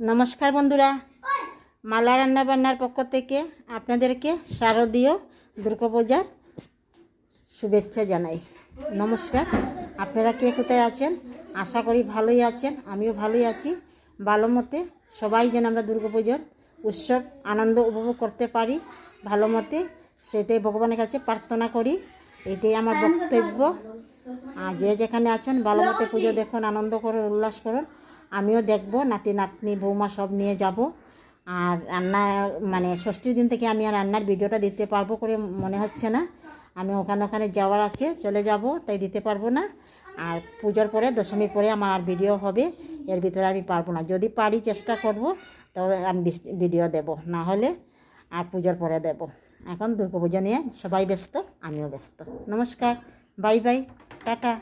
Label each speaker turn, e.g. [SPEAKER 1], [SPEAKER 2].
[SPEAKER 1] নমস্কার বন্ধুরা, মালা রান্না বান্নার পক্ষ থেকে আপনাদেরকে শারদীয় দুর্গাপূজার শুভেচ্ছা জানাই। নমস্কার। আপনারা কে কোথায় আছেন? আশা করি ভালোই আছেন, আমিও ভালোই আছি। ভালো মতে সবাই যেন আমরা দুর্গাপুজোর উৎসব আনন্দ উপভোগ করতে পারি ভালো মতে, সেটাই ভগবানের কাছে প্রার্থনা করি। এটাই আমার বক্তব্য। আর যে যেখানে আছেন ভালো মতে পুজো দেখুন, আনন্দ করুন, উল্লাস করুন। আমিও দেখব, নাতি নাতনি বৌমা সব নিয়ে যাব। আর রান্না মানে ষষ্ঠীর দিন থেকে আমি আর রান্নার ভিডিওটা দিতে পারবো করে মনে হচ্ছে না। আমি ওখানে যাওয়ার আছে, চলে যাব, তাই দিতে পারবো না। আর পুজোর পরে দশমীর পরে আমার আর ভিডিও হবে, এর ভিতরে আমি পারবো না। যদি পারি চেষ্টা করব, তবে আমি ভিডিও দেব, না হলে আর পুজোর পরে দেব। এখন দুর্গাপুজো নিয়ে সবাই ব্যস্ত, আমিও ব্যস্ত। নমস্কার, বাই বাই, টাটা।